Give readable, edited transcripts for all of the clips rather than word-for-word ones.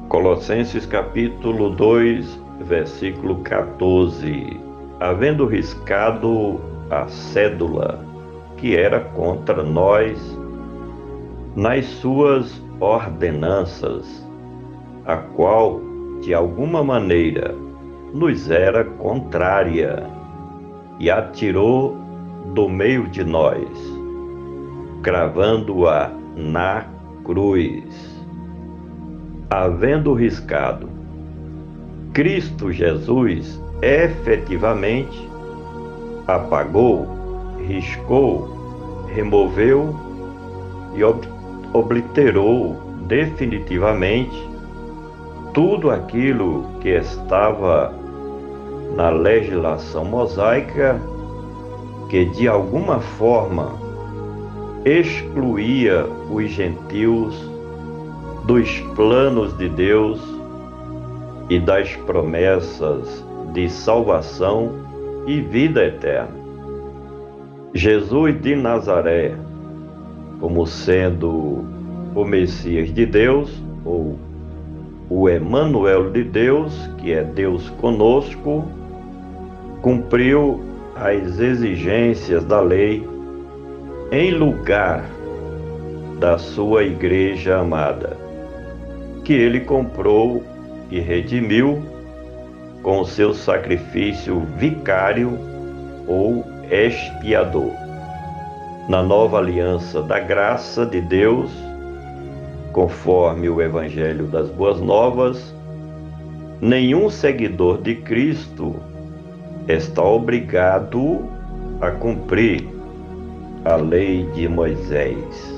Colossenses capítulo 2, versículo 14. Havendo riscado a cédula que era contra nós nas suas ordenanças, a qual, de alguma maneira, nos era contrária, e a tirou do meio de nós, cravando-a na cruz. Havendo riscado, Cristo Jesus efetivamente apagou, riscou, removeu e obliterou definitivamente tudo aquilo que estava na legislação mosaica, que de alguma forma excluía os gentios dos planos de Deus e das promessas de salvação e vida eterna. Jesus de Nazaré, como sendo o Messias de Deus, ou o Emanuel de Deus, que é Deus conosco, cumpriu as exigências da lei em lugar da sua igreja amada, que ele comprou e redimiu com o seu sacrifício vicário ou expiador. Na nova aliança da graça de Deus, conforme o Evangelho das Boas Novas, nenhum seguidor de Cristo está obrigado a cumprir a lei de Moisés.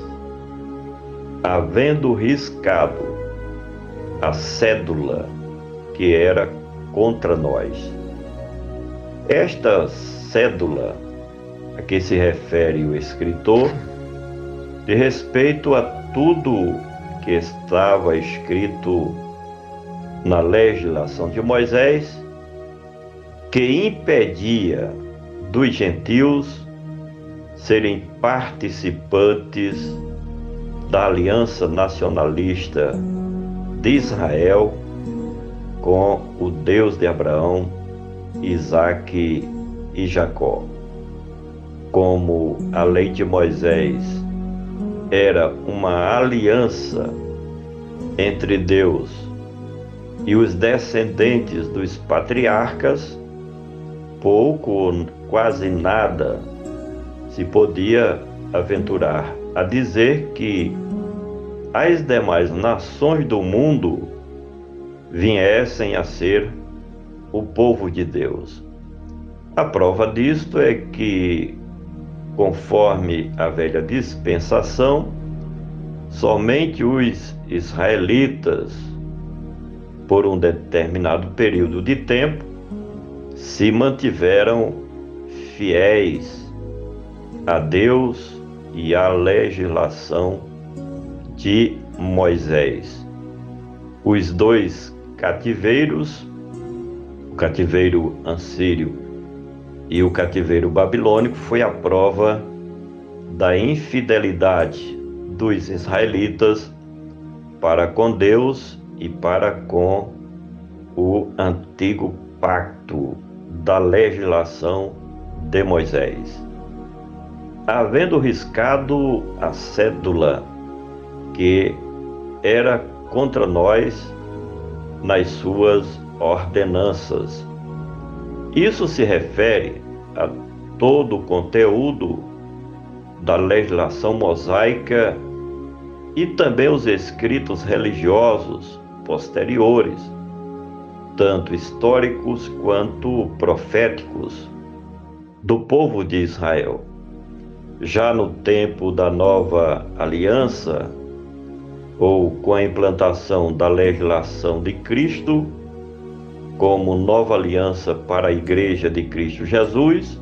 Havendo riscado a cédula que era contra nós. Esta cédula a que se refere o escritor, de respeito a tudo que estava escrito na legislação de Moisés, que impedia dos gentios serem participantes da aliança nacionalista de Israel com o Deus de Abraão, Isaque e Jacó. Como a lei de Moisés era uma aliança entre Deus e os descendentes dos patriarcas, pouco ou quase nada se podia aventurar a dizer que as demais nações do mundo viessem a ser o povo de Deus. A prova disto é que, conforme a velha dispensação, somente os israelitas, por um determinado período de tempo, se mantiveram fiéis a Deus e à legislação de Moisés. Os dois cativeiros, o cativeiro assírio e o cativeiro babilônico, foi a prova da infidelidade dos israelitas para com Deus e para com o antigo pacto da legislação de Moisés. Havendo riscado a cédula que era contra nós nas suas ordenanças. Isso se refere a todo o conteúdo da legislação mosaica e também os escritos religiosos posteriores, tanto históricos quanto proféticos, do povo de Israel. Já no tempo da nova aliança, ou com a implantação da legislação de Cristo, como nova aliança para a Igreja de Cristo Jesus,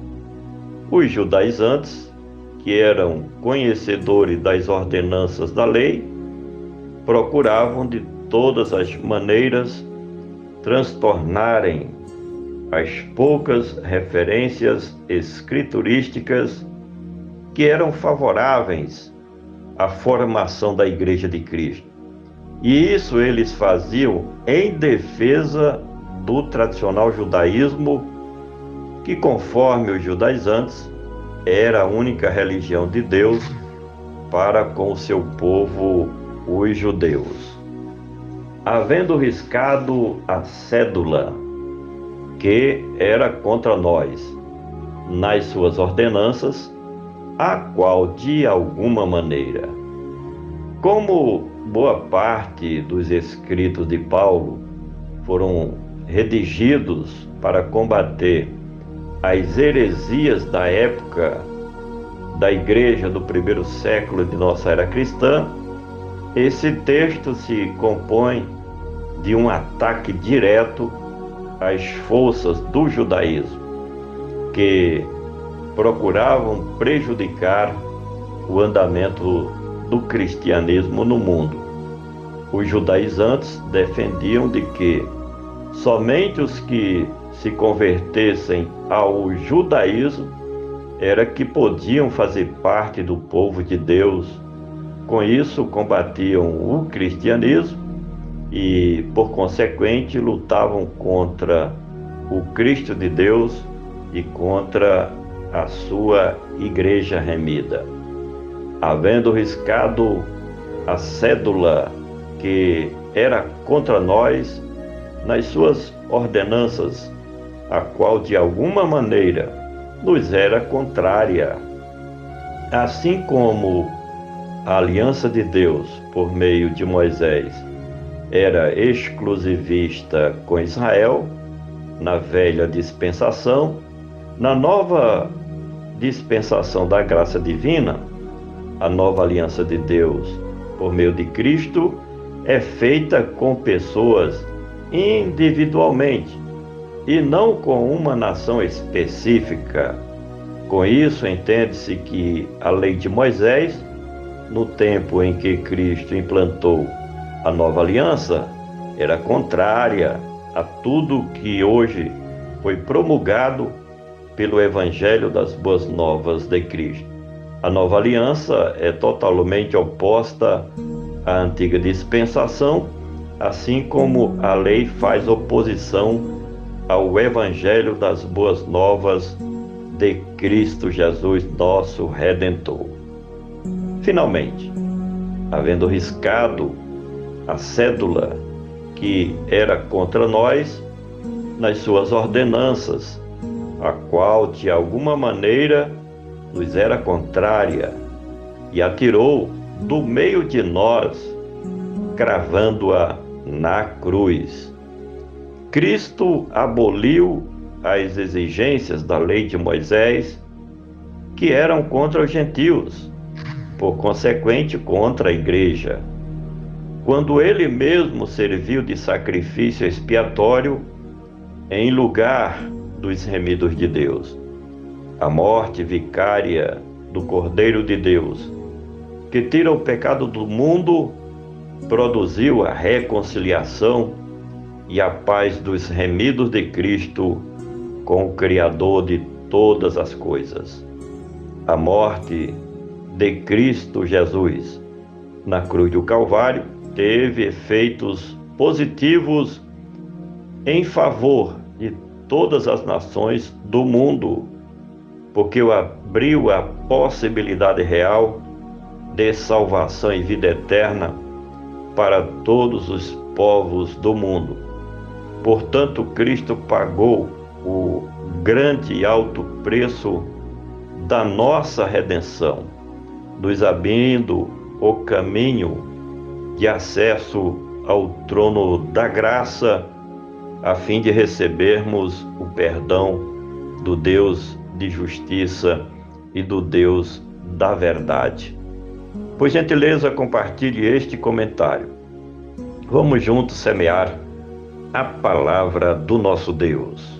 os judaizantes, que eram conhecedores das ordenanças da lei, procuravam de todas as maneiras transtornarem as poucas referências escriturísticas que eram favoráveis à formação da Igreja de Cristo. E isso eles faziam em defesa do tradicional judaísmo, que, conforme os judaizantes, era a única religião de Deus para com o seu povo, os judeus. Havendo riscado a cédula que era contra nós nas suas ordenanças, a qual de alguma maneira, como boa parte dos escritos de Paulo foram redigidos para combater as heresias da época da igreja do primeiro século de nossa era cristã, esse texto se compõe de um ataque direto às forças do judaísmo, que procuravam prejudicar o andamento do cristianismo no mundo. Os judaizantes defendiam de que somente os que se convertessem ao judaísmo era que podiam fazer parte do povo de Deus. Com isso, combatiam o cristianismo e, por consequente, lutavam contra o Cristo de Deus e contra a sua igreja remida. Havendo riscado a cédula que era contra nós nas suas ordenanças, a qual de alguma maneira nos era contrária, assim como a aliança de Deus por meio de Moisés era exclusivista com Israel na velha dispensação, na nova dispensação da graça divina, a nova aliança de Deus por meio de Cristo é feita com pessoas individualmente e não com uma nação específica. Com isso, entende-se que a lei de Moisés, no tempo em que Cristo implantou a nova aliança, era contrária a tudo que hoje foi promulgado pelo Evangelho das Boas Novas de Cristo. A nova aliança é totalmente oposta à antiga dispensação, assim como a lei faz oposição ao Evangelho das Boas Novas de Cristo Jesus, nosso Redentor. Finalmente, havendo riscado a cédula que era contra nós nas suas ordenanças, a qual de alguma maneira nos era contrária, e atirou do meio de nós, cravando-a na cruz. Cristo aboliu as exigências da lei de Moisés, que eram contra os gentios, por consequente contra a igreja, quando ele mesmo serviu de sacrifício expiatório em lugar dos remidos de Deus. A morte vicária do Cordeiro de Deus, que tira o pecado do mundo, produziu a reconciliação e a paz dos remidos de Cristo com o Criador de todas as coisas. A morte de Cristo Jesus na cruz do Calvário teve efeitos positivos em favor de todas as nações do mundo, porque abriu a possibilidade real de salvação e vida eterna para todos os povos do mundo. Portanto, Cristo pagou o grande e alto preço da nossa redenção, nos abrindo o caminho de acesso ao trono da graça, a fim de recebermos o perdão do Deus de justiça e do Deus da verdade. Por gentileza, compartilhe este comentário. Vamos juntos semear a palavra do nosso Deus.